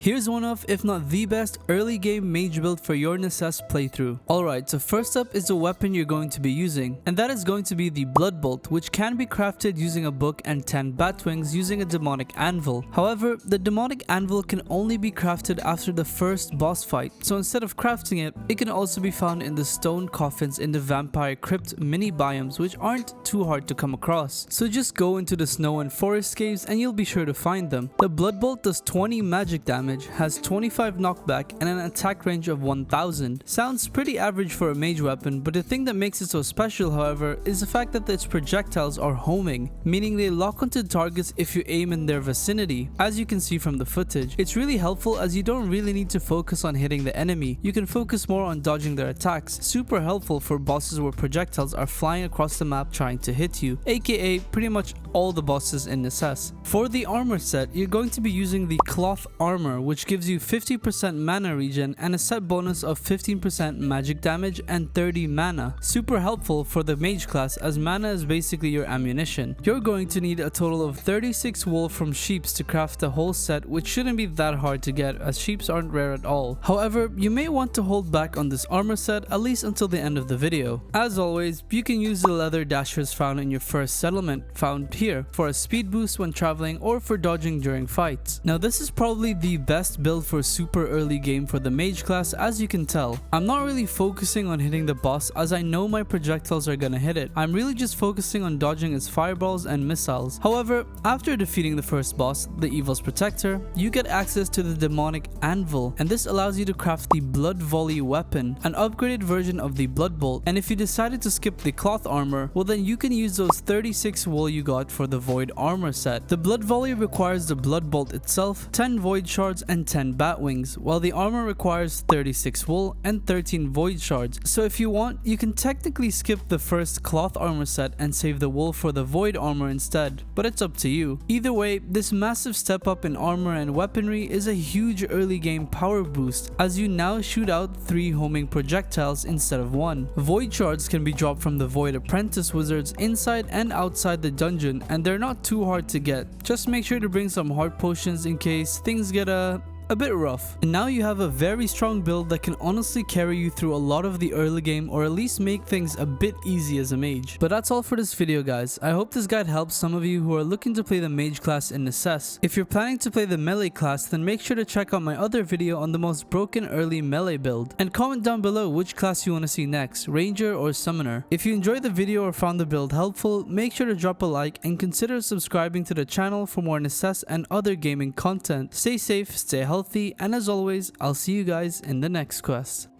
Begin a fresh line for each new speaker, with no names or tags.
Here's one of, if not the best, early game mage build for your Necesse playthrough. Alright, so first up is the weapon you're going to be using, and that is going to be the Blood Bolt, which can be crafted using a book and 10 bat wings using a demonic anvil. However, the demonic anvil can only be crafted after the first boss fight, so instead of crafting it, it can also be found in the stone coffins in the vampire crypt mini biomes, which aren't too hard to come across. So just go into the snow and forest caves and you'll be sure to find them. The Blood Bolt does 20 magic damage, has 25 knockback, and an attack range of 1000. Sounds pretty average for a mage weapon, but the thing that makes it so special, however, is the fact that its projectiles are homing, meaning they lock onto targets if you aim in their vicinity, as you can see from the footage. It's really helpful as you don't really need to focus on hitting the enemy, you can focus more on dodging their attacks. Super helpful for bosses where projectiles are flying across the map trying to hit you, aka pretty much all the bosses in Necesse. For the armor set, you're going to be using the cloth armor, which gives you 50% mana regen and a set bonus of 15% magic damage and 30 mana. Super helpful for the mage class as mana is basically your ammunition. You're going to need a total of 36 wool from sheeps to craft the whole set, which shouldn't be that hard to get as sheeps aren't rare at all. However, you may want to hold back on this armor set at least until the end of the video. As always, you can use the leather dashers found in your first settlement, found here, for a speed boost when traveling or for dodging during fights. Now this is probably the best build for a super early game for the mage class, as you can tell. I'm not really focusing on hitting the boss as I know my projectiles are gonna hit it. I'm really just focusing on dodging its fireballs and missiles. However, after defeating the first boss, the Evil's Protector, you get access to the demonic anvil, and this allows you to craft the Blood Volley weapon, an upgraded version of the Blood Bolt. And if you decided to skip the cloth armor, well then you can use those 36 wool you got for the Void armor set. The Blood Volley requires the Blood Bolt itself, 10 Void shards and 10 bat wings, while the armor requires 36 wool and 13 void shards. So if you want, you can technically skip the first cloth armor set and save the wool for the void armor instead, but it's up to you. Either way, this massive step up in armor and weaponry is a huge early game power boost, as you now shoot out 3 homing projectiles instead of 1. Void shards can be dropped from the Void Apprentice wizards inside and outside the dungeon, and they're not too hard to get. Just make sure to bring some heart potions in case things get a bit rough. And now you have a very strong build that can honestly carry you through a lot of the early game, or at least make things a bit easy as a mage. But that's all for this video, guys. I hope this guide helps some of you who are looking to play the mage class in Necesse. If you're planning to play the melee class, then make sure to check out my other video on the most broken early melee build, and comment down below which class you want to see next, ranger or summoner. If you enjoyed the video or found the build helpful, make sure to drop a like and consider subscribing to the channel for more Necesse and other gaming content. Stay safe, stay healthy, and as always, I'll see you guys in the next quest.